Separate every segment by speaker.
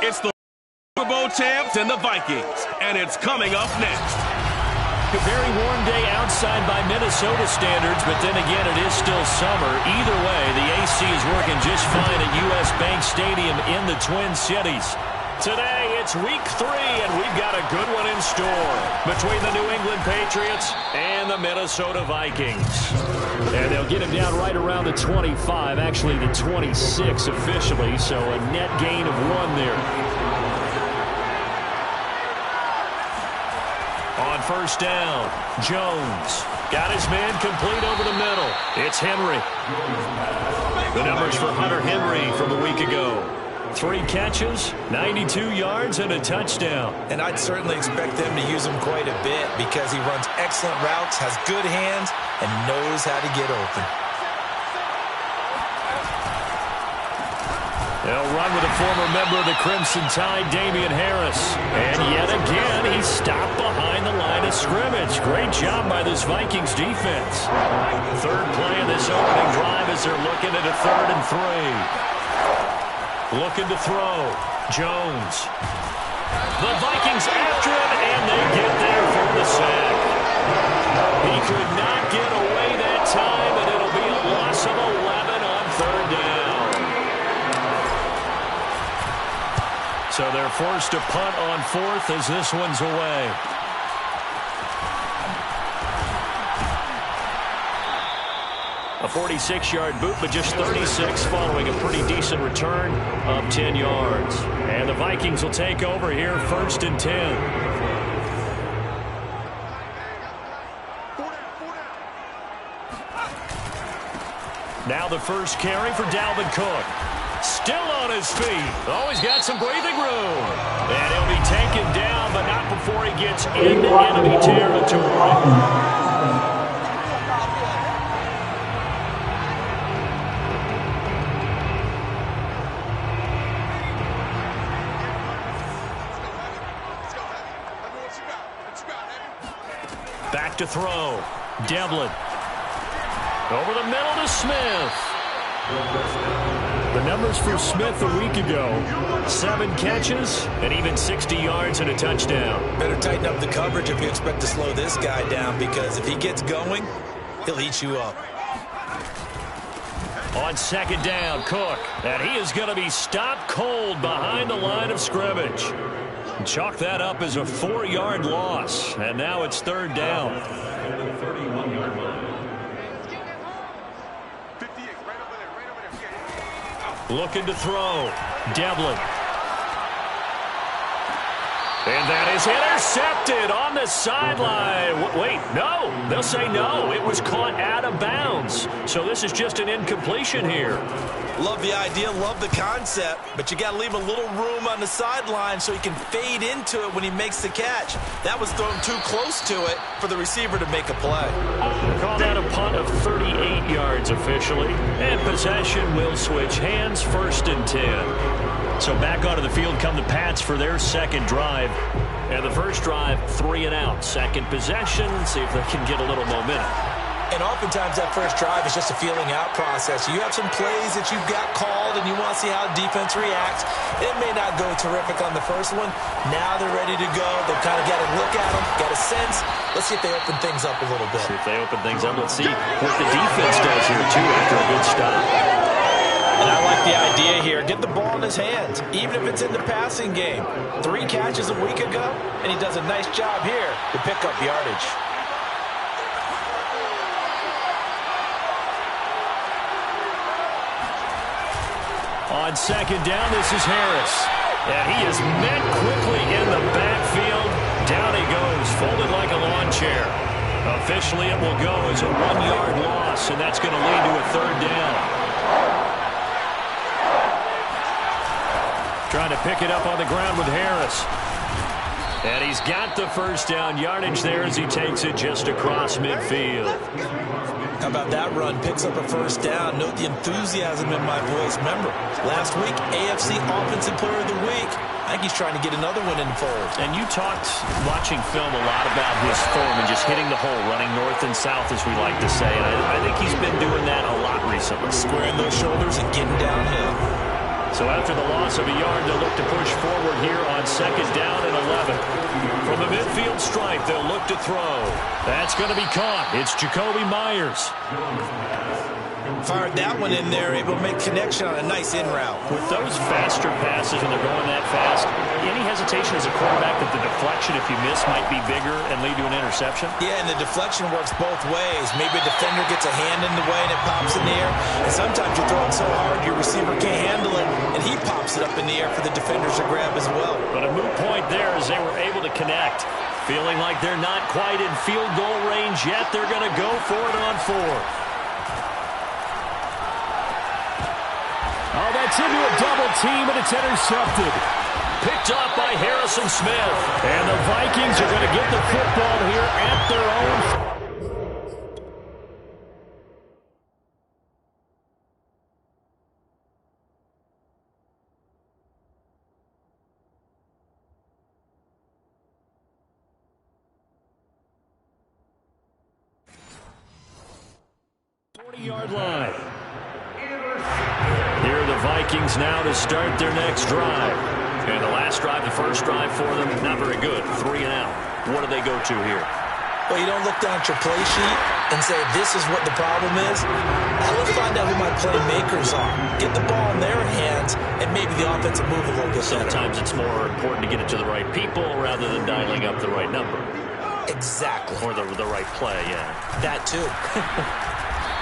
Speaker 1: It's the Super Bowl champs and the Vikings, and it's coming up next.
Speaker 2: A very warm day outside by Minnesota standards, but then again, it is still summer. Either way, the AC is working just fine at U.S. Bank Stadium in the Twin Cities. Today, it's week 3, and we've got a good one in store between the New England Patriots and the Minnesota Vikings. And they'll get him down right around the 25, actually the 26 officially, so a net gain of 1 there. On first down, Jones got his man complete over the middle. It's Henry. The numbers for Hunter Henry from a week ago. 3 catches, 92 yards, and a touchdown.
Speaker 3: And I'd certainly expect them to use him quite a bit because he runs excellent routes, has good hands, and knows how to get open.
Speaker 2: They'll run with a former member of the Crimson Tide, Damian Harris. And yet again, he's stopped behind the line of scrimmage. Great job by this Vikings defense. Third play of this opening drive as they're looking at a 3rd and 3. Looking to throw. Jones. The Vikings after him, and they get there for the sack. He could not get away that time, and it'll be a loss of 11 on 3rd down. So they're forced to punt on 4th as this one's away. A 46-yard boot, but just 36 following a pretty decent return of 10 yards. And the Vikings will take over here, 1st and 10. Now the first carry for Dalvin Cook. Still on his feet. Oh, he's got some breathing room. And he'll be taken down, but not before he gets into enemy territory. Back to throw. Devlin. Over the middle to Smith. The numbers for Smith a week ago. 7 catches and even 60 yards and a touchdown.
Speaker 3: Better tighten up the coverage if you expect to slow this guy down, because if he gets going, he'll eat you up.
Speaker 2: On 2nd down, Cook. And he is going to be stopped cold behind the line of scrimmage. Chalk that up as a 4-yard loss. And now it's 3rd down. Looking to throw. Devlin. And that is intercepted on the sideline. Wait, no. They'll say no. It was caught out of bounds. So this is just an incompletion here.
Speaker 3: Love the idea, love the concept, but you got to leave a little room on the sideline so he can fade into it when he makes the catch. That was thrown too close to it for the receiver to make a play.
Speaker 2: Call that a punt of 38 yards officially. And possession will switch hands, 1st and 10. So back onto the field come the Pats for their 2nd drive. And the first drive, 3 and out. 2nd possession, see if they can get a little momentum.
Speaker 3: And oftentimes that first drive is just a feeling out process. You have some plays that you've got called and you want to see how the defense reacts. It may not go terrific on the first one. Now they're ready to go. They've kind of got a look at them, got a sense. Let's see if they open things up a little bit.
Speaker 2: See if they open things up. Let's see what the defense does here, too, after a good stop.
Speaker 3: And I like the idea here. Get the ball in his hands, even if it's in the passing game. 3 catches a week ago, and he does a nice job here to pick up yardage.
Speaker 2: On 2nd down, this is Harris. And he is met quickly in the backfield. Down he goes, folded like a lawn chair. Officially, it will go as a 1-yard loss, and that's going to lead to a 3rd down. Trying to pick it up on the ground with Harris. And he's got the first down yardage there as he takes it just across midfield.
Speaker 3: How about that run? Picks up a first down. Note the enthusiasm in my voice. Remember, last week, AFC Offensive Player of the Week. I think he's trying to get another one in the fold.
Speaker 2: And you talked, watching film, a lot about his form and just hitting the hole, running north and south, as we like to say. And I think he's been doing that a lot recently.
Speaker 3: Squaring those shoulders and getting downhill.
Speaker 2: So after the loss of a yard, they'll look to push forward second down and 11. From the midfield stripe, they'll look to throw. That's going to be caught. It's Jakobi Meyers.
Speaker 3: Fired that one in there, able to make connection on a nice in route.
Speaker 2: With those faster passes when they're going that fast, any hesitation as a quarterback that the deflection, if you miss, might be bigger and lead to an interception?
Speaker 3: Yeah, and the deflection works both ways. Maybe a defender gets a hand in the way and it pops in the air. And sometimes you throw it so hard your receiver can't handle it, and he pops it up in the air for the defenders to grab as well.
Speaker 2: But a moot point there as they were able to connect. Feeling like they're not quite in field goal range yet, they're going to go for it on fourth.
Speaker 4: Oh, that's into a double team, and it's intercepted.
Speaker 2: Picked off by Harrison Smith.
Speaker 4: And the Vikings are going to get the football here at their own.
Speaker 2: Yard line. Here are the Vikings now to start their next drive. And the last drive, the first drive for them, not very good. 3 and out. What do they go to here?
Speaker 3: Well, you don't look down at your play sheet and say, this is what the problem is. Now let's find out who my playmakers are. Get the ball in their hands, and maybe the offensive move a little bit better.
Speaker 2: Sometimes it's more important to get it to the right people rather than dialing up the right number.
Speaker 3: Exactly.
Speaker 2: Or the right play, yeah.
Speaker 3: That too.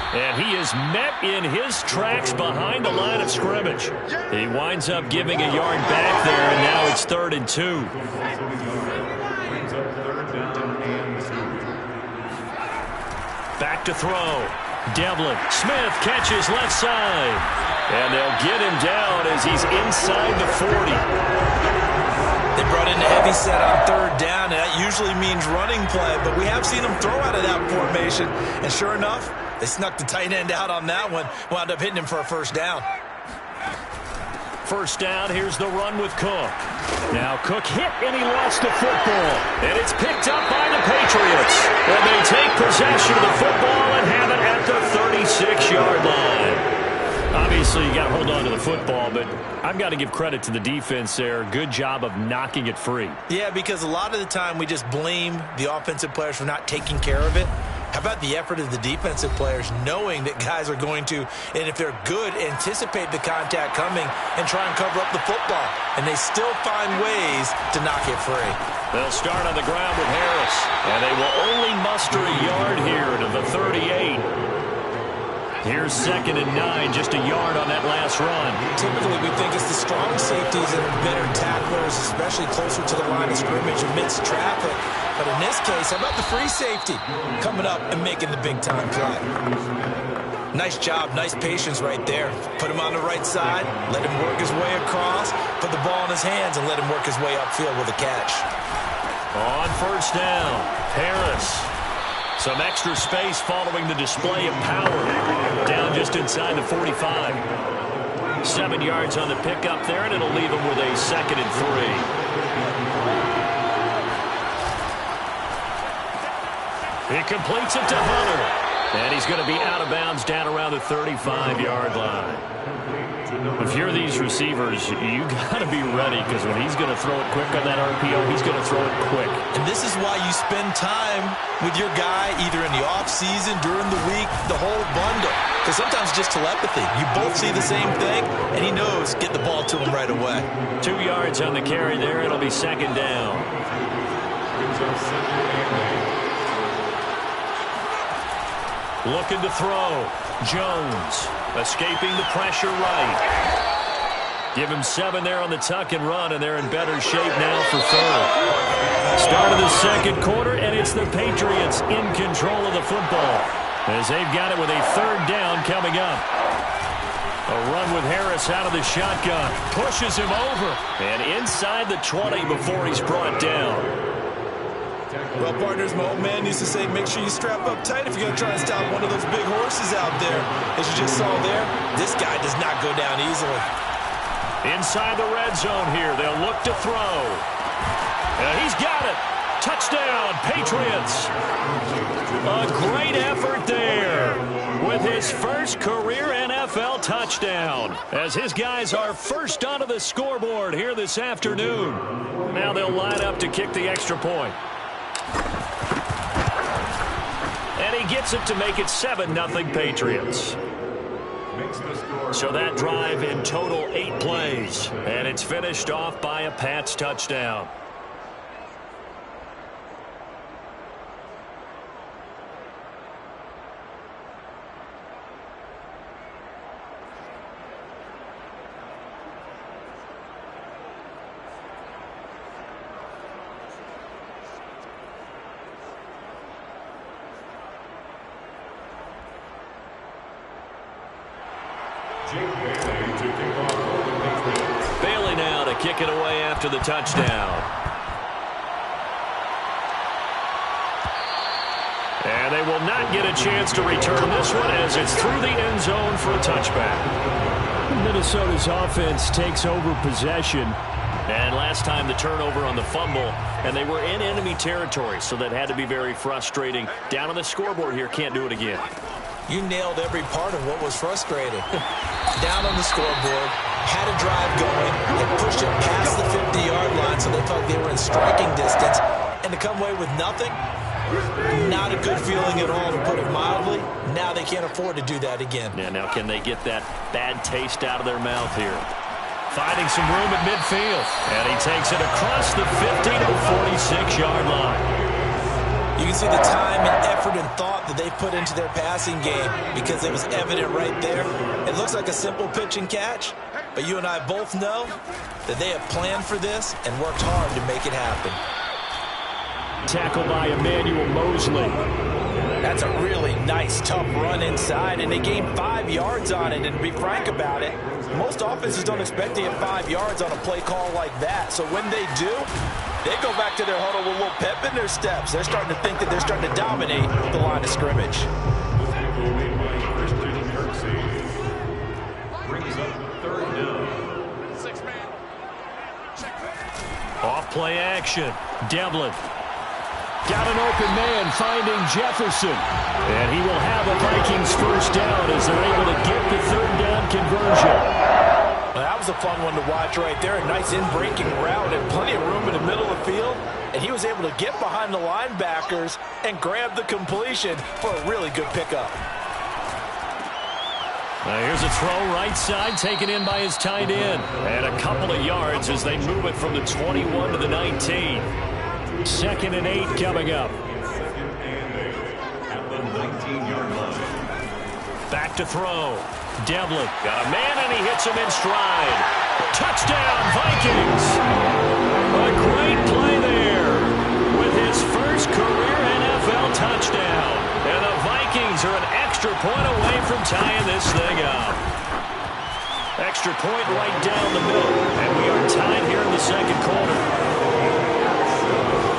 Speaker 2: And he is met in his tracks behind the line of scrimmage. He winds up giving a yard back there, and now it's 3rd and 2. Back to throw. Devlin. Smith catches left side. And they'll get him down as he's inside the 40.
Speaker 3: They brought in a heavy set on 3rd down, and that usually means running play, but we have seen them throw out of that formation, and sure enough, they snuck the tight end out on that one, wound up hitting him for a first down.
Speaker 2: First down, here's the run with Cook. Now Cook hit, and he lost the football. And it's picked up by the Patriots. And they take possession of the football and have it at the 36-yard line. Obviously, you got to hold on to the football, but I've got to give credit to the defense there. Good job of knocking it free.
Speaker 3: Yeah, because a lot of the time we just blame the offensive players for not taking care of it. How about the effort of the defensive players knowing that guys are going to, and if they're good, anticipate the contact coming and try and cover up the football. And they still find ways to knock it free.
Speaker 2: They'll start on the ground with Harris, and they will only muster a yard here to the 38. Here's 2nd and 9, just a yard on that last run.
Speaker 3: Typically, we think it's the strong safeties and better tacklers, especially closer to the line of scrimmage amidst traffic. But in this case, how about the free safety coming up and making the big-time play? Nice job, nice patience right there. Put him on the right side, let him work his way across, put the ball in his hands, and let him work his way upfield with a catch.
Speaker 2: On first down, Harris. Some extra space following the display of power. Down just inside the 45. 7 yards on the pickup there, and it'll leave him with a 2nd and 3. He completes it to Hunter. And he's going to be out of bounds down around the 35-yard line. If you're these receivers, you got to be ready, because when he's going to throw it quick on that RPO, he's going to throw it quick.
Speaker 3: And this is why you spend time with your guy either in the offseason, during the week, the whole bundle. Because sometimes just telepathy. You both see the same thing, and he knows get the ball to him right away.
Speaker 2: 2 yards on the carry there. It'll be 2nd down. Looking to throw. Jones escaping the pressure right. Give him 7 there on the tuck and run, and they're in better shape now for 3rd. Start of the 2nd quarter, and it's the Patriots in control of the football as they've got it with a 3rd down coming up. A run with Harris out of the shotgun. Pushes him over. And inside the 20 before he's brought down.
Speaker 3: Well, partners, my old man used to say, make sure you strap up tight if you're going to try and stop one of those big horses out there. As you just saw there, this guy does not go down easily.
Speaker 2: Inside the red zone here, they'll look to throw. And he's got it. Touchdown, Patriots. A great effort there with his his first career NFL touchdown, as his guys are first onto the scoreboard here this afternoon. Now they'll line up to kick the extra point. And he gets it to make it 7-0 Patriots. So that drive in total 8 plays, and it's finished off by a Pats touchdown. Bailey now to kick it away after the touchdown. And they will not get a chance to return this one as it's through the end zone for a touchback.
Speaker 4: Minnesota's offense takes over possession.
Speaker 2: And last time the turnover on the fumble, and they were in enemy territory, so that had to be very frustrating. Down on the scoreboard here, can't do it again.
Speaker 3: You nailed every part of what was frustrating. Down on the scoreboard, had a drive going, and pushed it past the 50-yard line so they felt they were in striking distance. And to come away with nothing, not a good feeling at all, to put it mildly. Now they can't afford to do that again.
Speaker 2: Yeah, now can they get that bad taste out of their mouth here? Finding some room at midfield. And he takes it across the 50 to the 46-yard line.
Speaker 3: You can see the time and effort and thought that they put into their passing game because it was evident right there. It looks like a simple pitch and catch, but you and I both know that they have planned for this and worked hard to make it happen.
Speaker 4: Tackle by Emmanuel Mosley.
Speaker 3: That's a really nice, tough run inside, and they gained 5 yards on it. And to be frank about it, most offenses don't expect to get 5 yards on a play call like that. So when they do, they go back to their huddle with a little pep in their steps. They're starting to think that they're starting to dominate the line of scrimmage.
Speaker 2: Off play action. Devlin.
Speaker 4: Got an open man finding Jefferson. And he will have a Vikings first down as they're able to get the third down conversion.
Speaker 3: Well, that was a fun one to watch right there. A nice in-breaking route and plenty of room in the middle of the field. And he was able to get behind the linebackers and grab the completion for a really good pickup.
Speaker 2: Here's a throw right side taken in by his tight end. And a couple of yards as they move it from the 21 to the 19.
Speaker 4: 2nd and 8 coming up.
Speaker 2: Back to throw. Devlin got a man and he hits him in stride. Touchdown Vikings. A great play there with his first career NFL touchdown. And the Vikings are an extra point away from tying this thing up. Extra point right down the middle. And we are tied here in the second quarter.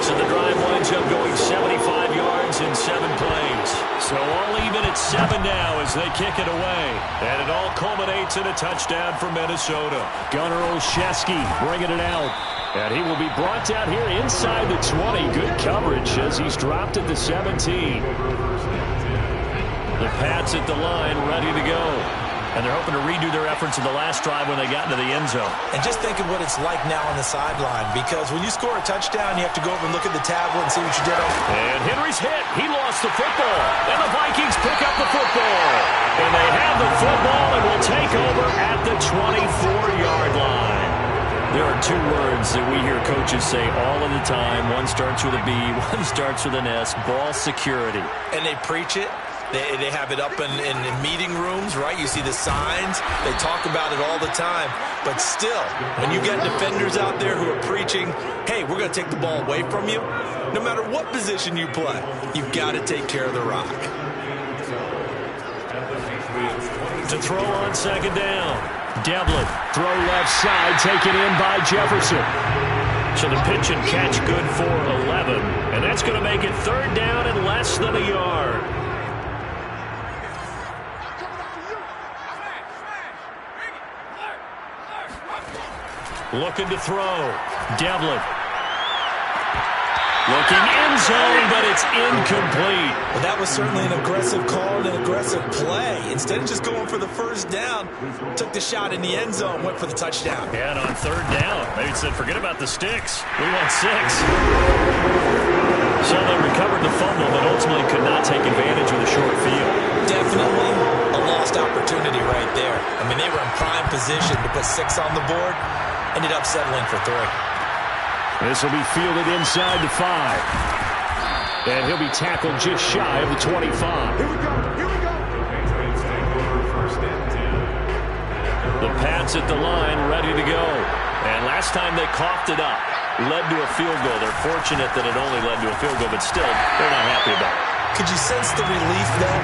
Speaker 2: So the drive winds up going 75 yards in 7 plays. So all even at 7 now as they kick it away. And it all culminates in a touchdown for Minnesota.
Speaker 4: Gunnar Olszewski bringing it out. And he will be brought down here inside the 20. Good coverage as he's dropped at the 17.
Speaker 2: The Pats at the line ready to go. And they're hoping to redo their efforts in the last drive when they got into the end zone.
Speaker 3: And just think of what it's like now on the sideline, because when you score a touchdown, you have to go over and look at the tablet and see what you did.
Speaker 2: And Henry's hit. He lost the football. And the Vikings pick up the football. And they have the football and will take over at the 24-yard line. There are 2 words that we hear coaches say all of the time. One starts with a B, one starts with an S. Ball security.
Speaker 3: And they preach it. They have it up in meeting rooms, right? You see the signs. They talk about it all the time. But still, when you get defenders out there who are preaching, hey, we're going to take the ball away from you, no matter what position you play, you've got to take care of the rock.
Speaker 2: To throw on 2nd down.
Speaker 4: Devlin, throw left side, taken in by Jefferson.
Speaker 2: So the pitch and catch good for 11. And that's going to make it 3rd down and less than a yard. Looking to throw. Devlin. Looking end zone, but it's incomplete.
Speaker 3: Well, that was certainly an aggressive call and an aggressive play. Instead of just going for the first down, took the shot in the end zone, went for the touchdown.
Speaker 2: And on third down, they said, forget about the sticks. We want 6. So they recovered the fumble, but ultimately could not take advantage of the short field.
Speaker 3: Definitely a lost opportunity right there. I mean, they were in prime position to put 6 on the board. Ended up settling for 3.
Speaker 4: This will be fielded inside the 5. And he'll be tackled just shy of the 25.
Speaker 5: Here we go.
Speaker 2: The Pats at the line, ready to go. And last time they coughed it up, led to a field goal. They're fortunate that it only led to a field goal, but still, they're not happy about it.
Speaker 3: Could you sense the relief, though,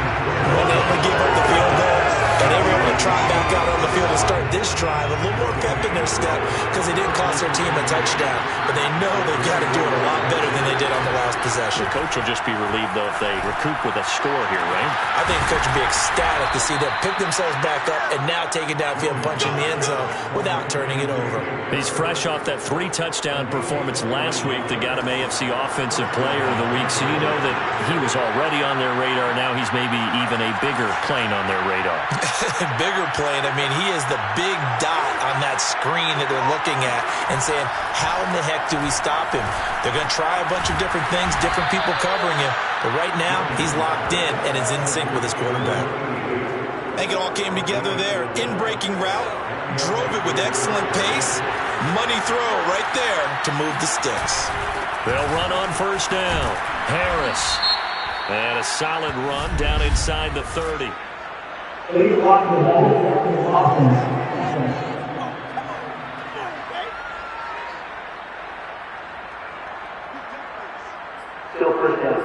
Speaker 3: when they only gave up the field goal? And they were able to trot back out on the field and start this drive. A little more pep in their step because they didn't cost their team a touchdown. But they know they've got to do it a lot better than they did on the last possession.
Speaker 2: The coach will just be relieved, though, if they recoup with a score here, right?
Speaker 3: I think the coach will be ecstatic to see them pick themselves back up and now take it downfield and punch in the end zone without turning it over.
Speaker 2: He's fresh off that 3-touchdown performance last week that got him AFC Offensive Player of the Week. So you know that he was already on their radar. Now he's maybe even a bigger plane on their radar.
Speaker 3: Bigger plane. I mean, he is the big dot on that screen that they're looking at and saying, how in the heck do we stop him? They're going to try a bunch of different things, different people covering him. But right now, he's locked in and is in sync with his quarterback. I think it all came together there. In-breaking route, drove it with excellent pace. Money throw right there to move the sticks.
Speaker 2: They'll run on first down. Harris. And a solid run down inside the 30.
Speaker 6: Please watch the ball. Still first down.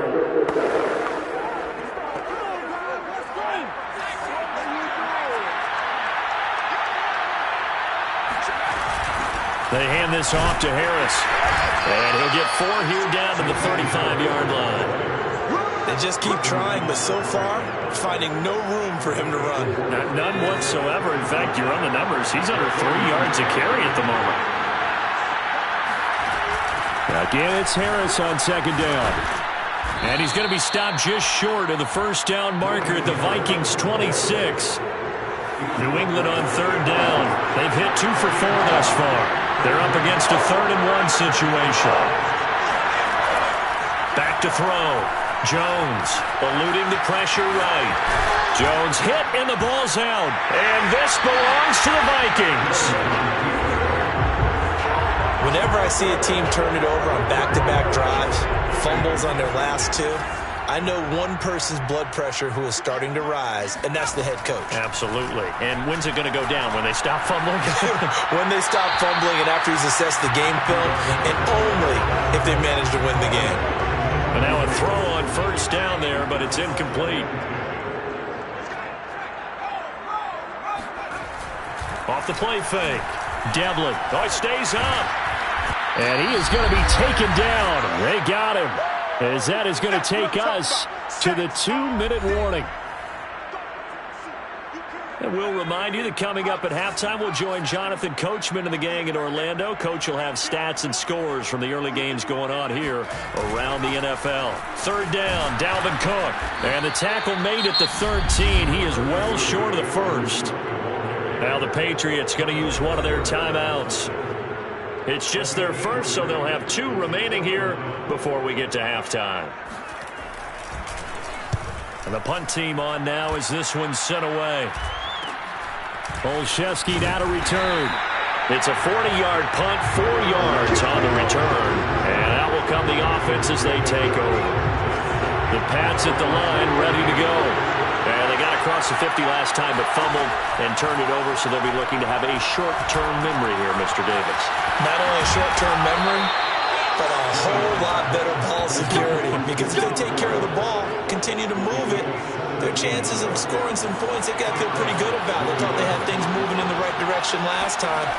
Speaker 2: They hand this off to Harris. And he'll get 4 here down to the 35-yard line.
Speaker 3: They just keep trying, but so far, finding no room for him to run.
Speaker 2: None whatsoever. In fact, you run the numbers. He's under 3 yards a carry at the moment.
Speaker 4: Again, it's Harris on second down. And he's going to be stopped just short of the first down marker at the Vikings' 26. New England on third down. They've hit 2 for 4 thus far. They're up against a 3rd-and-1 situation. Back to throw. Jones eluding the pressure right. Jones hit and the ball's out. And this belongs to the Vikings.
Speaker 3: Whenever I see a team turn it over on back-to-back drives, fumbles on their last 2, I know one person's blood pressure who is starting to rise, and that's the head coach.
Speaker 2: Absolutely. And when's it going to go down? When they stop fumbling?
Speaker 3: When they stop fumbling and after he's assessed the game film, and only if they manage to win the game.
Speaker 2: And now a throw on first down there, but it's incomplete. Off the play fake. Devlin. Oh, it stays up.
Speaker 4: And he is going to be taken down. They got him. As that is going to take us to the 2-minute warning. And we'll remind you that coming up at halftime, we'll join Jonathan Coachman and the gang in Orlando. Coach will have stats and scores from the early games going on here around the NFL. Third down, Dalvin Cook. And the tackle made at the 13. He is well short of the first. Now the Patriots going to use one of their timeouts. It's just their first, so they'll have 2 remaining here before we get to halftime. And the punt team on now as this one's sent away. Olszewski now to return. It's a 40-yard punt, 4 yards on the return. And out will come the offense as they take over. The Pats at the line ready to go. And they got across the 50 last time but fumbled and turned it over, so they'll be looking to have a short-term memory here, Mr. Davis.
Speaker 3: Not only a short-term memory, but a whole lot better ball security. Because if they take care of the ball, continue to move it, their chances of scoring some points, they got to feel pretty good about it. They thought they had things moving in the right direction last time.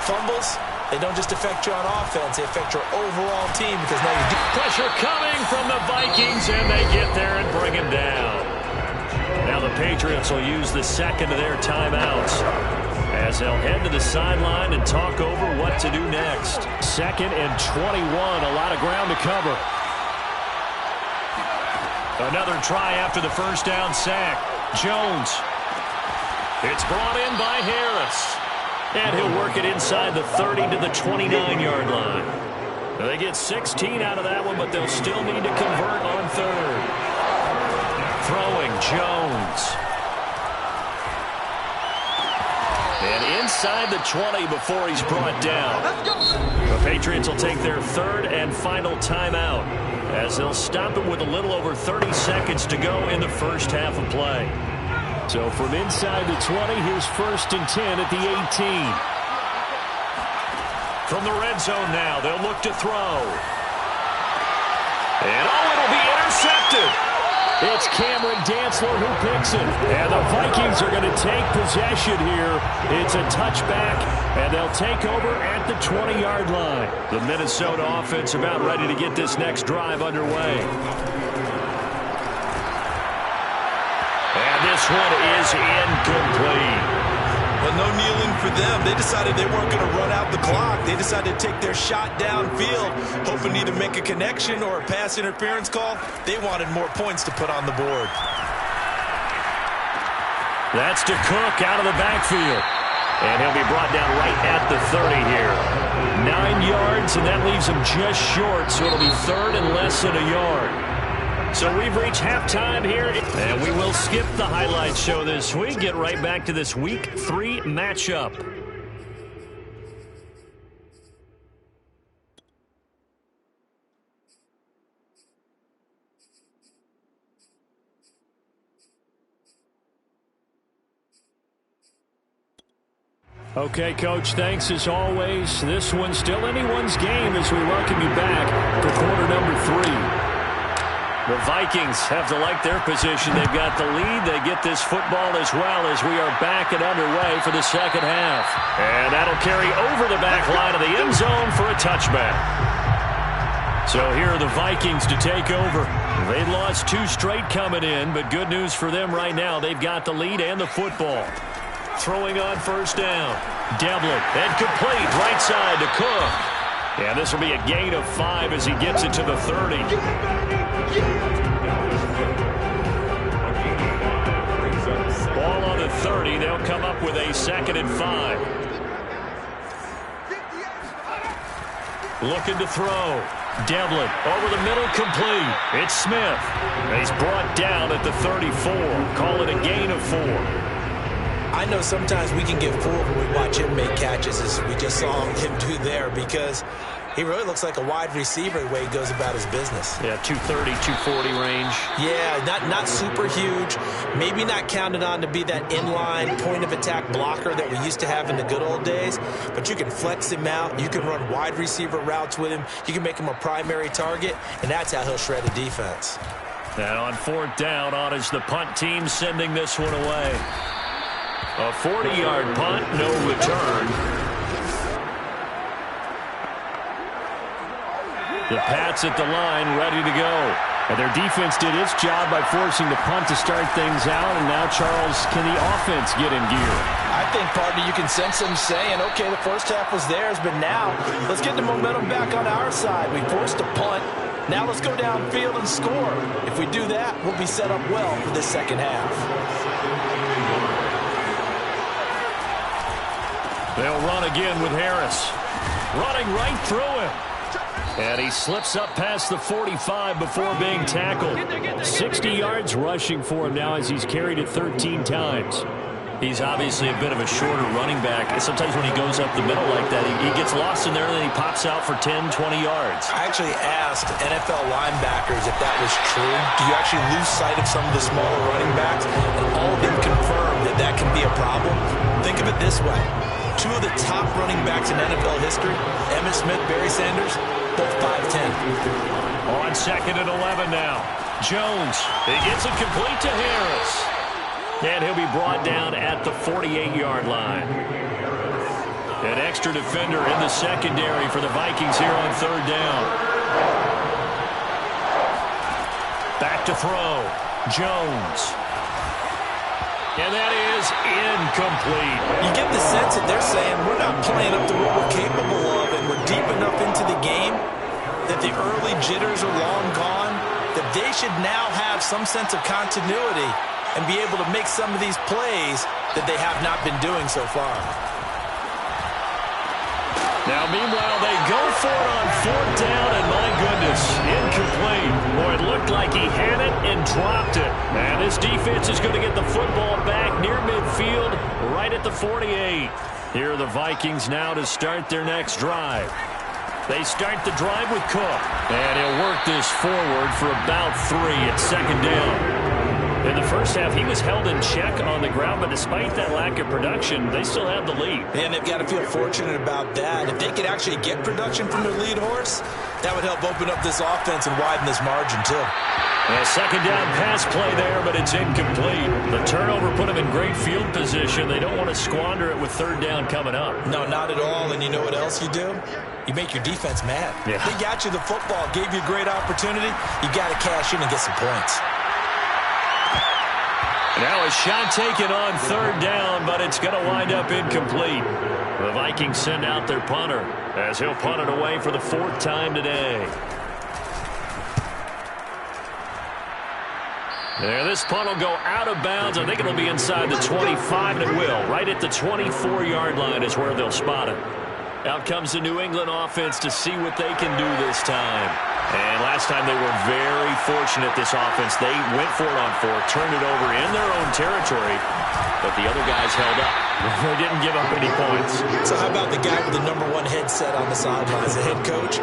Speaker 3: Fumbles, they don't just affect you on offense, they affect your overall team because now you do.
Speaker 2: Pressure coming from the Vikings, and they get there and bring him down. Now the Patriots will use the second of their timeouts as they'll head to the sideline and talk over what to do next.
Speaker 4: 2nd and 21, a lot of ground to cover. Another try after the first down sack. Jones. It's brought in by Harris. And he'll work it inside the 30 to the 29-yard line. They get 16 out of that one, but they'll still need to convert on third. Throwing Jones. And inside the 20 before he's brought down. The Patriots will take their third and final timeout as they'll stop it with a little over 30 seconds to go in the first half of play. So from inside the 20, here's 1st and 10 at the 18. From the red zone now, they'll look to throw. And it'll be intercepted. It's Cameron Dantzler who picks it. And the Vikings are going to take possession here. It's a touchback, and they'll take over at the 20-yard line. The Minnesota offense about ready to get this next drive underway. And this one is incomplete.
Speaker 3: Well, no kneeling for them. They decided they weren't going to run out the clock. They decided to take their shot downfield, hoping to either make a connection or a pass interference call. They wanted more points to put on the board.
Speaker 4: That's to Cook out of the backfield. And he'll be brought down right at the 30 here. 9 yards, and that leaves him just short, so it'll be third and less than a yard. So we've reached halftime here, and we will skip the highlight show this week. Get right back to this Week 3 matchup. Okay, Coach, thanks as always. This one's still anyone's game as we welcome you back for quarter number 3. The Vikings have to like their position. They've got the lead. They get this football as well as we are back and underway for the second half. And that'll carry over the back line of the end zone for a touchback. So here are the Vikings to take over. They lost 2 straight coming in, but good news for them right now. They've got the lead and the football. Throwing on first down. Devlin, and complete right side to Cook. And this will be a gain of 5 as he gets it to the 30. Ball on the 30. They'll come up with a 2nd and 5. Looking to throw. Devlin over the middle, complete. It's Smith. He's brought down at the 34. Call it a gain of 4.
Speaker 3: I know sometimes we can get fooled when we watch him make catches, as we just saw him do there, because he really looks like a wide receiver the way he goes about his business.
Speaker 4: Yeah, 230, 240 range.
Speaker 3: Yeah, not super huge. Maybe not counted on to be that inline point-of-attack blocker that we used to have in the good old days, but you can flex him out. You can run wide receiver routes with him. You can make him a primary target, and that's how he'll shred a defense.
Speaker 4: And on 4th down, on is the punt team sending this one away. A 40-yard punt, no return. The Pats at the line, ready to go. And their defense did its job by forcing the punt to start things out. And now, Charles, can the offense get in gear?
Speaker 3: I think, partner, you can sense them saying, okay, the first half was theirs, but now let's get the momentum back on our side. We forced a punt. Now let's go downfield and score. If we do that, we'll be set up well for this second half.
Speaker 4: They'll run again with Harris. Running right through him. And he slips up past the 45 before being tackled. 60 yards rushing for him now as he's carried it 13 times. He's obviously a bit of a shorter running back. Sometimes when he goes up the middle like that, he gets lost in there and then he pops out for 10, 20 yards.
Speaker 3: I actually asked NFL linebackers if that was true. Do you actually lose sight of some of the smaller running backs? And all of them confirmed that that can be a problem. Think of it this way. 2 of the top running backs in NFL history, Emmitt Smith, Barry Sanders, both 5'10".
Speaker 4: On 2nd and 11 now. Jones, he gets it complete to Harris. And he'll be brought down at the 48-yard line. An extra defender in the secondary for the Vikings here on 3rd down. Back to throw. Jones. And that is incomplete.
Speaker 3: You get the sense that they're saying we're not playing up to what we're capable of, and we're deep enough into the game that the early jitters are long gone. that they should now have some sense of continuity and be able to make some of these plays that they have not been doing so far.
Speaker 4: Now, meanwhile, they go for it on 4th down, and my goodness, incomplete. Boy, it looked like he had it and dropped it. And this defense is going to get the football back near midfield, right at the 48. Here are the Vikings now to start their next drive. They start the drive with Cook, and he'll work this forward for about 3 at 2nd down. In the first half, he was held in check on the ground, but despite that lack of production, they still have the lead.
Speaker 3: And they've got to feel fortunate about that. If they could actually get production from their lead horse, that would help open up this offense and widen this margin, too.
Speaker 4: A 2nd down pass play there, but it's incomplete. The turnover put them in great field position. They don't want to squander it with 3rd down coming up.
Speaker 3: No, not at all. And you know what else you do? You make your defense mad.
Speaker 4: Yeah.
Speaker 3: They got you the football, gave you a great opportunity. You got to cash in and get some points.
Speaker 4: Now a shot taken on 3rd down, but it's going to wind up incomplete. The Vikings send out their punter as he'll punt it away for the 4th time today. There, this punt will go out of bounds. I think it'll be inside the 25, and it will. Right at the 24-yard line is where they'll spot it. Out comes the New England offense to see what they can do this time. And last time they were very fortunate, this offense. They went for it on 4th, turned it over in their own territory, but the other guys held up. They didn't give up any points.
Speaker 3: So how about the guy with the #1 headset on the sidelines, the head coach?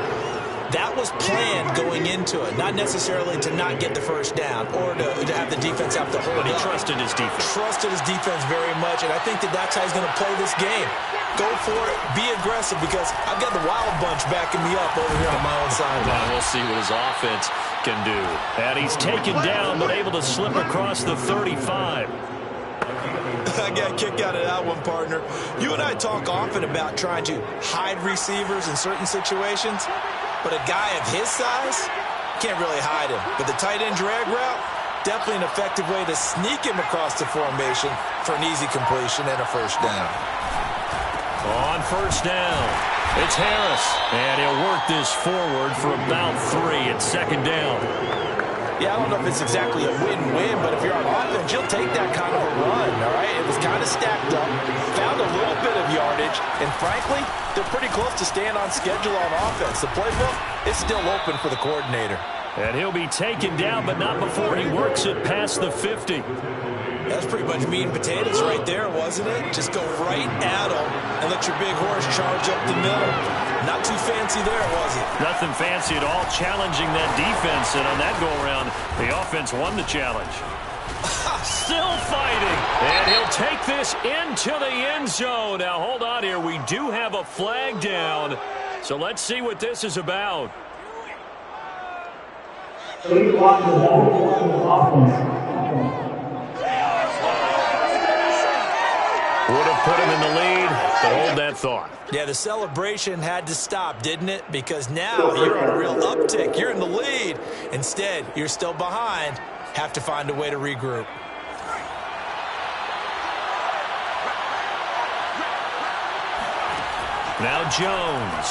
Speaker 3: That was planned going into it, not necessarily to not get the 1st down or to have the defense have to hold
Speaker 4: But he
Speaker 3: up.
Speaker 4: trusted his defense.
Speaker 3: Trusted his defense very much, and I think that that's how he's going to play this game. Go for it, be aggressive, because I've got the Wild Bunch backing me up over here on my own sideline.
Speaker 4: Now we'll see what his offense can do. And he's taken down, but able to slip across the 35.
Speaker 3: I got a kick out of that one, partner. You and I talk often about trying to hide receivers in certain situations, but a guy of his size can't really hide him. But the tight end drag route, definitely an effective way to sneak him across the formation for an easy completion and a 1st down.
Speaker 4: On 1st down, it's Harris, and he'll work this forward for about 3 at 2nd down.
Speaker 3: Yeah, I don't know if it's exactly a win-win, but if you're on offense, you'll take that kind of a run, all right? It was kind of stacked up, found a little bit of yardage, and frankly, they're pretty close to staying on schedule on offense. The playbook is still open for the coordinator.
Speaker 4: And he'll be taken down, but not before he works it past the 50.
Speaker 3: That's pretty much meat and potatoes right there, wasn't it? Just go right at him and let your big horse charge up the middle. Not too fancy there, was it?
Speaker 4: Nothing fancy at all, challenging that defense, and on that go-around, the offense won the challenge. Still fighting, and he'll take this into the end zone. Now, hold on here. We do have a flag down, so let's see what this is about.
Speaker 6: Please watch the offense.
Speaker 4: Would have put him in the lead, but hold that thought.
Speaker 3: Yeah, the celebration had to stop, didn't it? Because now you're on a real uptick. You're in the lead. Instead, you're still behind. Have to find a way to regroup.
Speaker 4: Now Jones.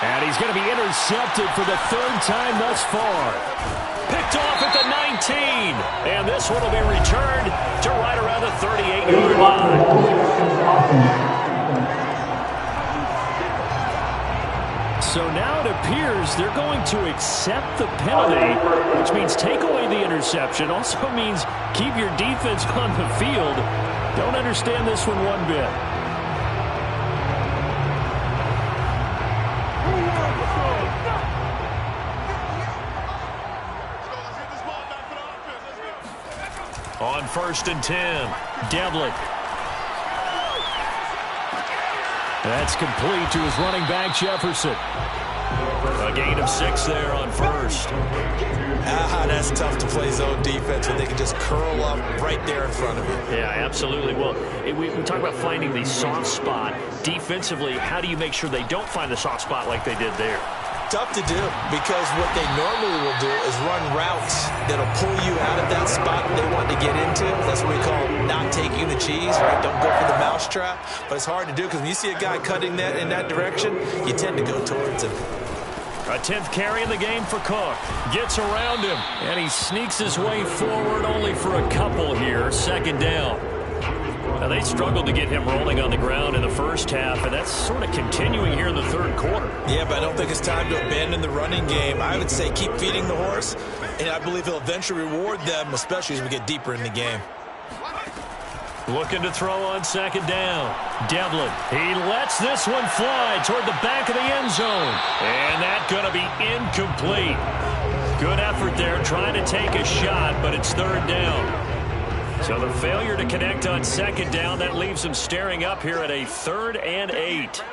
Speaker 4: And he's going to be intercepted for the 3rd time thus far. Picked off at the 19. And this one will be returned to right around the 38-yard line. So now it appears they're going to accept the penalty, which means take away the interception. Also means keep your defense on the field. Don't understand this one one bit. On 1st and 10, Devlin. That's complete to his running back, Jefferson. A gain of 6 there on 1st.
Speaker 3: That's tough to play zone defense when they can just curl up right there in front of you.
Speaker 4: Yeah, absolutely. Well, we talk about finding the soft spot. Defensively, how do you make sure they don't find the soft spot like they did there?
Speaker 3: Tough to do, because what they normally will do is run routes that'll pull you out of that spot they want to get into. That's what we call not taking the cheese, right? Don't go for the mousetrap. But it's hard to do because when you see a guy cutting that in that direction, you tend to go towards him.
Speaker 4: A 10th carry in the game for Cook. Gets around him, and he sneaks his way forward only for a couple here. Second down. Now, they struggled to get him rolling on the ground in the first half, and that's sort of continuing here in the third quarter.
Speaker 3: Yeah, but I don't think it's time to abandon the running game. I would say keep feeding the horse, and I believe he'll eventually reward them, especially as we get deeper in the game.
Speaker 4: Looking to throw on second down. Devlin, he lets this one fly toward the back of the end zone. And that's going to be incomplete. Good effort there trying to take a shot, but it's third down. So the failure to connect on second down, that leaves him staring up here at a 3rd and 8.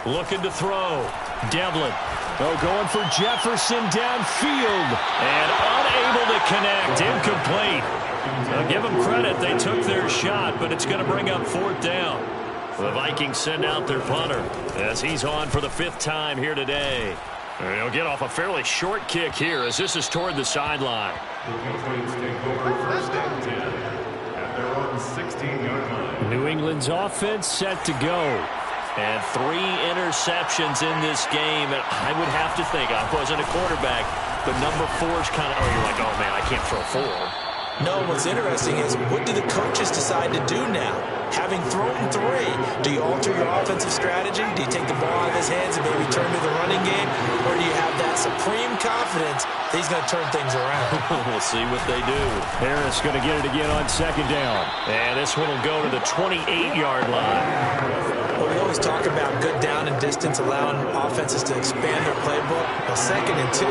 Speaker 4: Looking to throw. Devlin. Going for Jefferson downfield. And unable to connect. Incomplete. I'll give them credit. They took their shot, but it's going to bring up 4th down. The Vikings send out their punter as he's on for the 5th time here today. And he'll get off a fairly short kick here as this is toward the sideline. New England's offense set to go. And 3 interceptions in this game. And I would have to think, I wasn't a quarterback, but number 4 is kind of, you're like, oh, man, I can't throw 4.
Speaker 3: No, what's interesting is what do the coaches decide to do now? Having thrown 3, do you alter your offensive strategy? Do you take the ball out of his hands and maybe turn to the running game? Or do you have that supreme confidence that he's going to turn things around?
Speaker 4: We'll see what they do. Harris going to get it again on second down. And this one will go to the 28-yard line.
Speaker 3: Well, we always talk about good down and distance, allowing offenses to expand their playbook. Well, 2nd and 2,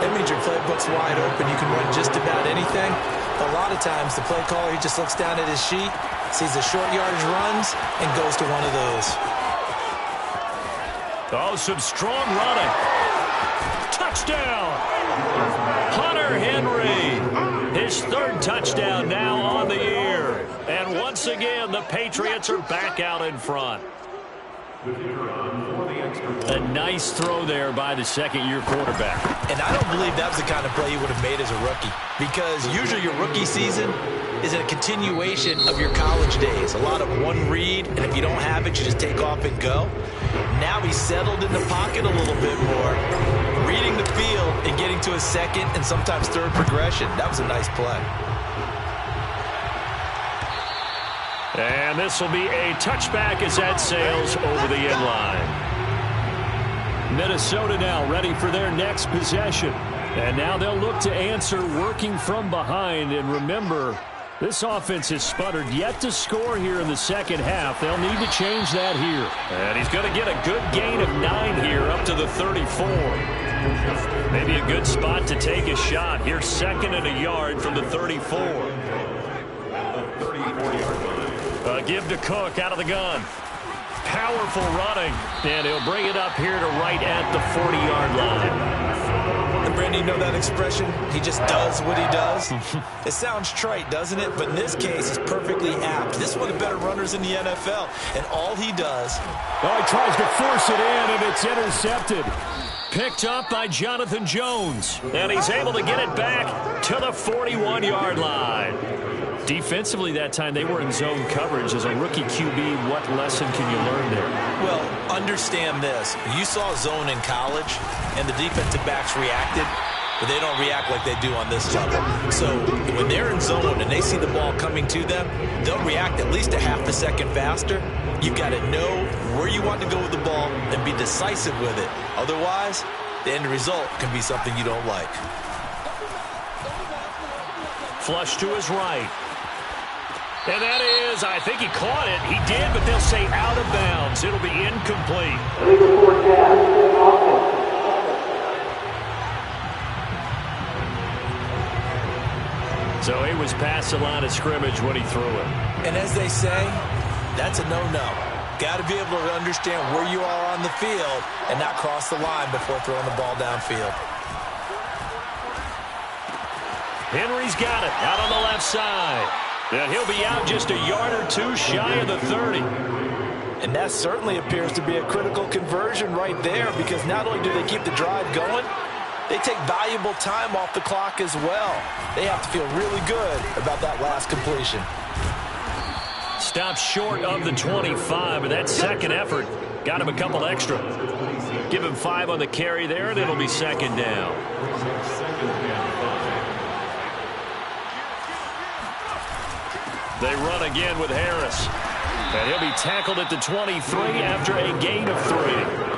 Speaker 3: that means your playbook's wide open. You can run just about anything. A lot of times, the play caller, he just looks down at his sheet, sees the short yardage runs, and goes to one of those.
Speaker 4: Oh, some strong running. Touchdown! Hunter Henry. His 3rd touchdown now on the year. And once again, the Patriots are back out in front. A nice throw there by the 2nd-year quarterback.
Speaker 3: And I don't believe that was the kind of play he would have made as a rookie, because usually your rookie season is a continuation of your college days. A lot of one read, and if you don't have it, you just take off and go. Now he's settled in the pocket a little bit more, reading the field and getting to his 2nd and sometimes 3rd progression. That was a nice play.
Speaker 4: And this will be a touchback as that sails over the end line. Minnesota now ready for their next possession. And now they'll look to answer working from behind. And remember, this offense has sputtered yet to score here in the second half. They'll need to change that here. And he's going to get a good gain of 9 here up to the 34. Maybe a good spot to take a shot. Here's 2nd and a yard from the 34. Give to Cook out of the gun. Powerful running. And he'll bring it up here to right at the 40-yard line.
Speaker 3: And Brandon, you know that expression? He just does what he does. It sounds trite, doesn't it? But in this case, it's perfectly apt. This is one of the better runners in the NFL. And all he does...
Speaker 4: Oh, he tries to force it in, and it's intercepted. Picked up by Jonathan Jones. And he's able to get it back to the 41-yard line. Defensively that time, they were in zone coverage. As a rookie QB, what lesson can you learn there?
Speaker 3: Well, understand this. You saw zone in college, and the defensive backs reacted, but they don't react like they do on this level. So when they're in zone and they see the ball coming to them, they'll react at least a half a second faster. You've got to know where you want to go with the ball and be decisive with it. Otherwise, the end result can be something you don't like.
Speaker 4: Flush to his right. And that is, I think he caught it. He did, but they'll say out of bounds. It'll be incomplete. So he was past the line of scrimmage when he threw it.
Speaker 3: And as they say, that's a no-no. Got to be able to understand where you are on the field and not cross the line before throwing the ball downfield.
Speaker 4: Henry's got it out on the left side. And he'll be out just a yard or two shy of the 30.
Speaker 3: And that certainly appears to be a critical conversion right there, because not only do they keep the drive going, they take valuable time off the clock as well. They have to feel really good about that last completion.
Speaker 4: Stopped short of the 25, but that second effort got him a couple extra. Give him 5 on the carry there, and it'll be second down. They run again with Harris. And he'll be tackled at the 23 after a gain of 3.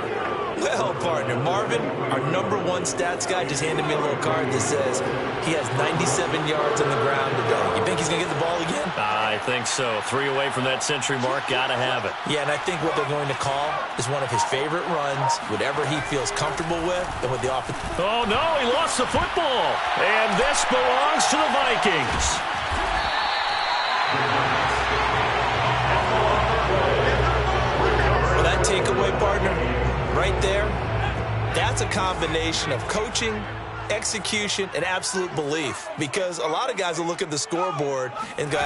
Speaker 3: Well, partner, Marvin, our #1 stats guy, just handed me a little card that says he has 97 yards on the ground today. You think he's going to get the ball again?
Speaker 4: I think so. 3 away from that century mark. Got to have it.
Speaker 3: Yeah, and I think what they're going to call is one of his favorite runs, whatever he feels comfortable with, and with the offense.
Speaker 4: Oh, no, he lost the football. And this belongs to the Vikings.
Speaker 3: Well, that takeaway, partner, right there, that's a combination of coaching, execution, and absolute belief. Because a lot of guys will look at the scoreboard and go,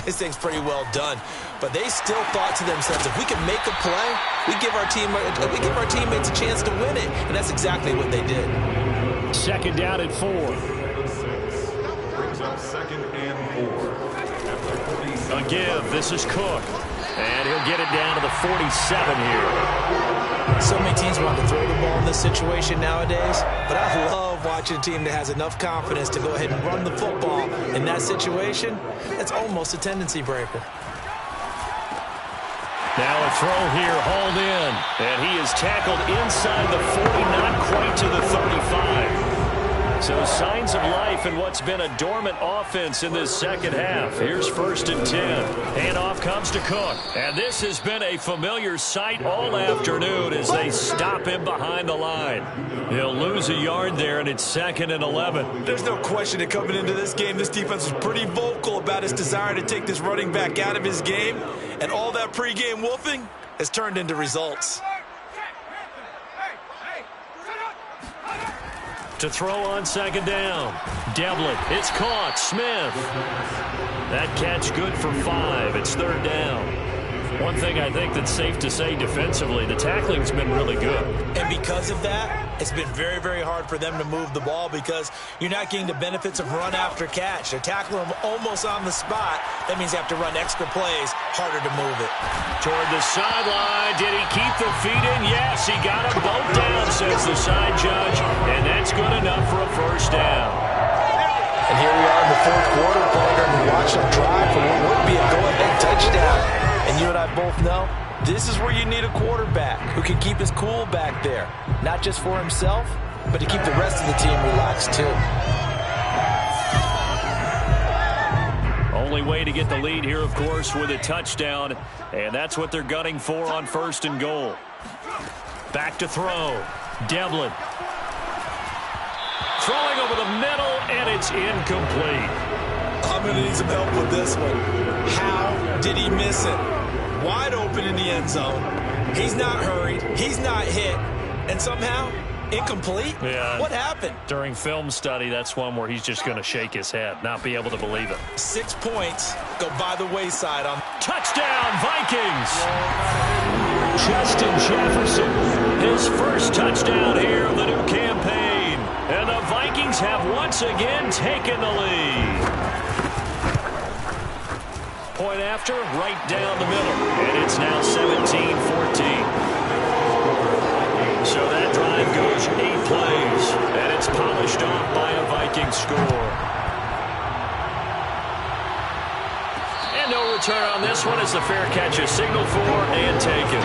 Speaker 3: this thing's pretty well done. But they still thought to themselves, if we can make a play, we give our teammates a chance to win it. And that's exactly what they did.
Speaker 4: Second down at 4.
Speaker 5: Brings up 2nd and 4.
Speaker 4: A give. This is Cook. And he'll get it down to the 47 here.
Speaker 3: So many teams want to throw the ball in this situation nowadays, but I love watching a team that has enough confidence to go ahead and run the football in that situation. That's almost a tendency breaker.
Speaker 4: Now a throw here, hauled in. And he is tackled inside the 40, not quite to the 35. So signs of life in what's been a dormant offense in this second half. Here's 1st and 10. Handoff comes to Cook. And this has been a familiar sight all afternoon as they stop him behind the line. He'll lose a yard there, and it's 2nd and 11.
Speaker 3: There's no question that coming into this game, this defense was pretty vocal about its desire to take this running back out of his game. And all that pregame wolfing has turned into results.
Speaker 4: To throw on 2nd down. Devlin, it's caught. Smith. That catch good for 5. It's 3rd down. One thing I think that's safe to say defensively, the tackling's been really good.
Speaker 3: And because of that, it's been very, very hard for them to move the ball because you're not getting the benefits of run after catch. They're tackling them almost on the spot. That means you have to run extra plays, harder to move it.
Speaker 4: Toward the sideline. Did he keep the feet in? Yes, he got them both down, says the side judge. And that's good enough for a 1st down.
Speaker 3: And here we are in the 4th quarter, partner, and we watch them drive for what would be a go-ahead touchdown. And you and I both know this is where you need a quarterback who can keep his cool back there. Not just for himself, but to keep the rest of the team relaxed too.
Speaker 4: Only way to get the lead here, of course, with a touchdown. And that's what they're gunning for on 1st and goal. Back to throw. Devlin. Throwing over the middle, and it's incomplete.
Speaker 3: I'm going to need some help with this one. How did he miss it? Wide open in the end zone. He's not hurried. He's not hit. And somehow, incomplete?
Speaker 4: Yeah.
Speaker 3: What happened?
Speaker 4: During film study, that's one where he's just going to shake his head, not be able to believe it.
Speaker 3: 6 points go by the wayside on
Speaker 4: Touchdown, Vikings! Justin Jefferson, his first touchdown here of the new campaign. And the Vikings have once again taken the lead. Point after, right down the middle. And it's now 17-14. So that drive goes 8 plays. And it's polished off by a Vikings score. And no return on this one as the fair catch is signaled for and taken.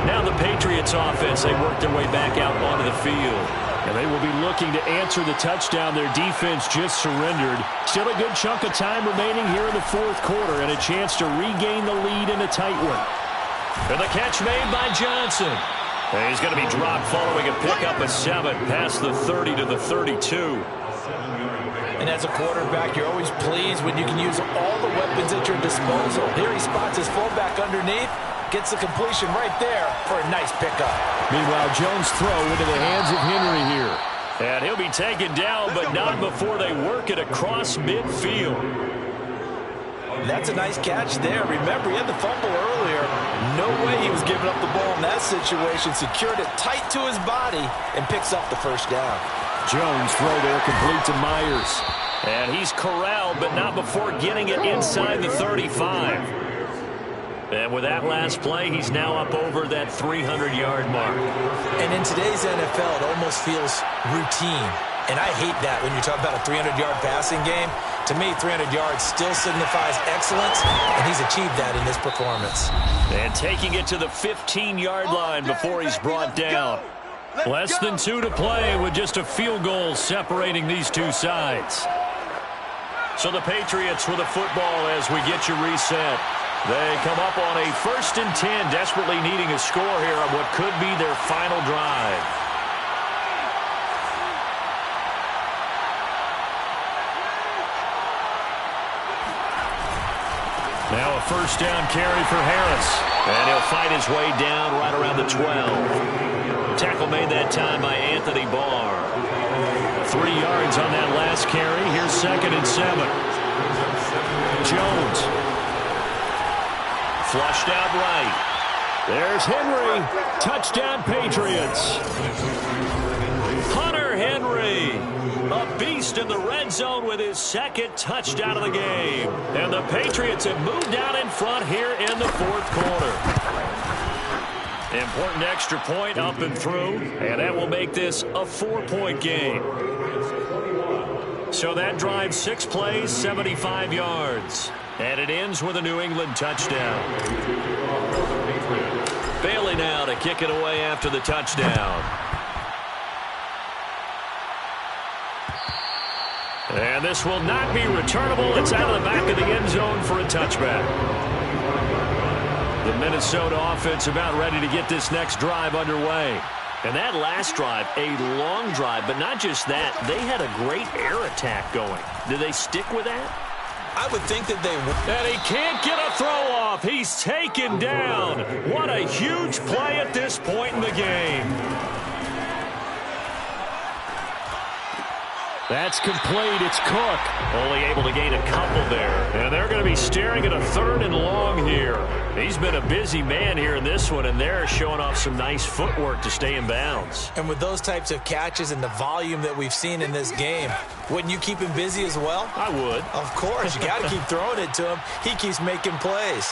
Speaker 4: Now the Patriots offense, they work their way back out onto the field. And they will be looking to answer the touchdown their defense just surrendered. Still a good chunk of time remaining here in the 4th quarter and a chance to regain the lead in a tight one. And the catch made by Johnson. And he's going to be dropped following a pickup of 7 past the 30 to the 32.
Speaker 3: And as a quarterback, you're always pleased when you can use all the weapons at your disposal. Here he spots his fullback underneath. Gets the completion right there for a nice pickup.
Speaker 4: Meanwhile, Jones' throw into the hands of Henry here. And he'll be taken down, but not before they work it across midfield.
Speaker 3: That's a nice catch there. Remember, he had the fumble earlier. No way he was giving up the ball in that situation. Secured it tight to his body and picks up the 1st down.
Speaker 4: Jones' throw there complete to Myers. And he's corralled, but not before getting it inside the 35. And with that last play, he's now up over that 300-yard mark.
Speaker 3: And in today's NFL, it almost feels routine. And I hate that when you talk about a 300-yard passing game. To me, 300 yards still signifies excellence, and he's achieved that in this performance.
Speaker 4: And taking it to the 15-yard line before he's brought down. Less than 2 to play with just a field goal separating these two sides. So the Patriots with a football as we get you reset. They come up on a 1st and 10, desperately needing a score here on what could be their final drive. Now a 1st down carry for Harris. And he'll fight his way down right around the 12. Tackle made that time by Anthony Barr. 3 yards on that last carry. Here's 2nd and 7. Jones. Flushed out right. There's Henry. Touchdown, Patriots. Hunter Henry, a beast in the red zone with his 2nd touchdown of the game. And the Patriots have moved out in front here in the 4th quarter. Important extra point up and through, and that will make this a 4-point game. So that drives 6 plays, 75 yards. And it ends with a New England touchdown. Bailey now to kick it away after the touchdown. And this will not be returnable. It's out of the back of the end zone for a touchback. The Minnesota offense about ready to get this next drive underway. And that last drive, a long drive, but not just that. They had a great air attack going. Do they stick with that?
Speaker 3: I would think that they would.
Speaker 4: And he can't get a throw off. He's taken down. What a huge play at this point in the game. That's complete. It's Cook. Only able to gain a couple there. And they're going to be staring at a 3rd and long here. He's been a busy man here in this one, and they're showing off some nice footwork to stay in bounds.
Speaker 3: And with those types of catches and the volume that we've seen in this game, wouldn't you keep him busy as well?
Speaker 4: I would.
Speaker 3: Of course. You got to keep throwing it to him. He keeps making plays.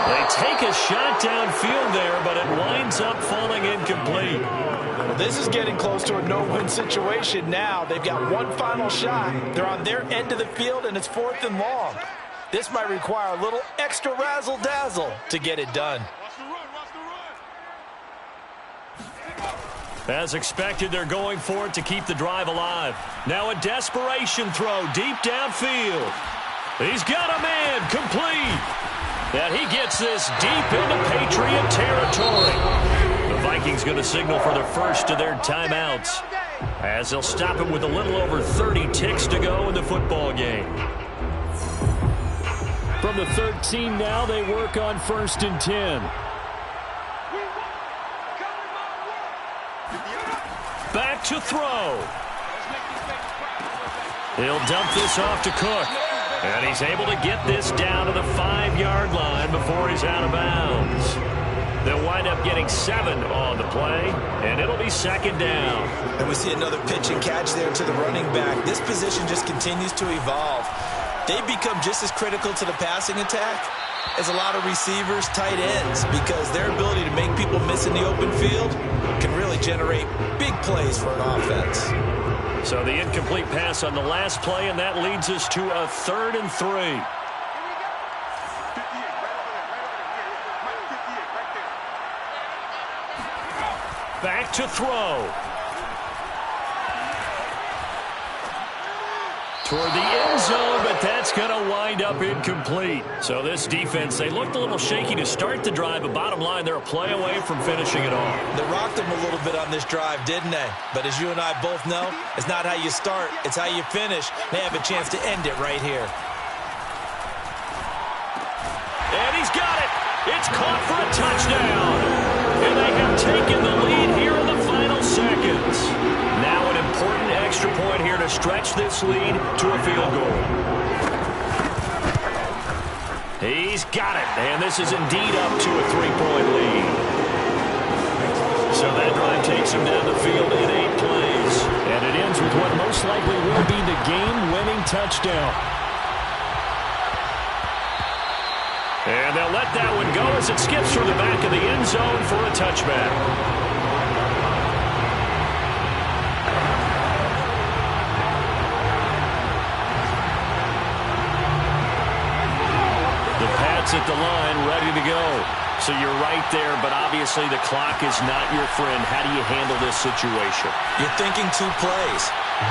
Speaker 4: They take a shot downfield there, but it winds up falling incomplete.
Speaker 3: Well, this is getting close to a no-win situation now. They've got one final shot. They're on their end of the field, and it's 4th and long. This might require a little extra razzle-dazzle to get it done.
Speaker 4: As expected, they're going for it to keep the drive alive. Now a desperation throw deep downfield. He's got a man complete. And he gets this deep into Patriot territory. The Vikings going to signal for their first of their timeouts, as they'll stop it with a little over 30 ticks to go in the football game. From the 13 now, they work on 1st and 10. Back to throw. He'll dump this off to Cook. And he's able to get this down to the 5-yard line before he's out of bounds. They'll wind up getting 7 on the play, and it'll be 2nd down.
Speaker 3: And we see another pitch and catch there to the running back. This position just continues to evolve. They become just as critical to the passing attack as a lot of receivers, tight ends, because their ability to make people miss in the open field can really generate big plays for an offense.
Speaker 4: So the incomplete pass on the last play, and that leads us to a 3rd and 3. Back to throw. Toward the end zone, but that's going to wind up incomplete. So this defense, they looked a little shaky to start the drive, but bottom line, they're a play away from finishing it off.
Speaker 3: They rocked them a little bit on this drive, didn't they? But as you and I both know, it's not how you start, it's how you finish. They have a chance to end it right here.
Speaker 4: And he's got it. It's caught for a touchdown. And they have taken the lead here in the final seconds. Now an important extra point here to stretch this lead to a field goal. He's got it, and this is indeed up to a 3-point lead. So that drive takes him down the field in 8 plays. And it ends with what most likely will be the game-winning touchdown. let that one go as it skips through the back of the end zone for a touchback. The Pats at the line, ready to go. So you're right there, but obviously the clock is not your friend. How do you handle this situation?
Speaker 3: You're thinking 2 plays.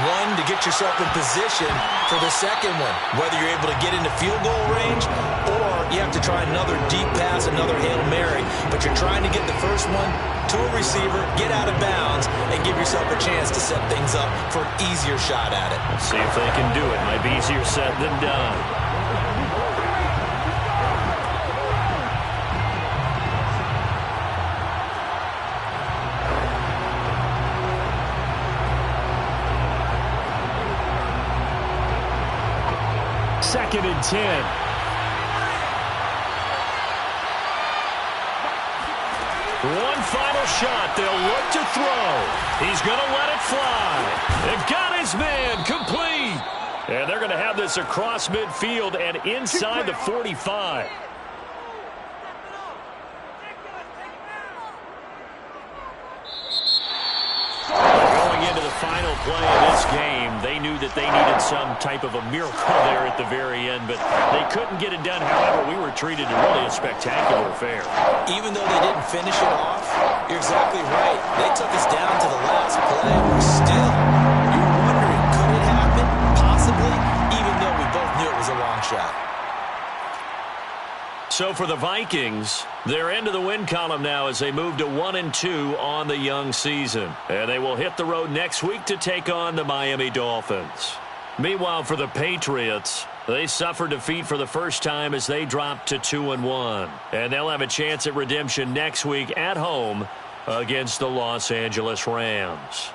Speaker 3: One, to get yourself in position for the second one, whether you're able to get into field goal range or you have to try another deep pass, another Hail Mary, but you're trying to get the first one to a receiver, get out of bounds, and give yourself a chance to set things up for an easier shot at it.
Speaker 4: Let's see if they can do it. Might be easier said than done. Second and 10. One final shot. They'll look to throw. He's going to let it fly. It got his man complete. And they're going to have this across midfield and inside the 45. Going into the final play of this game, they knew that they needed some type of a miracle there at the very end, but they couldn't get it done. However, we were treated to really a spectacular affair.
Speaker 3: Even though they didn't finish it off, you're exactly right. They took us down to the last play. Still, you're wondering, could it happen? Possibly, even though we both knew it was a long shot.
Speaker 4: So for the Vikings, they're into the win column now as they move to 1-2 on the young season. And they will hit the road next week to take on the Miami Dolphins. Meanwhile, for the Patriots, they suffered defeat for the first time as they dropped to 2-1. And they'll have a chance at redemption next week at home against the Los Angeles Rams.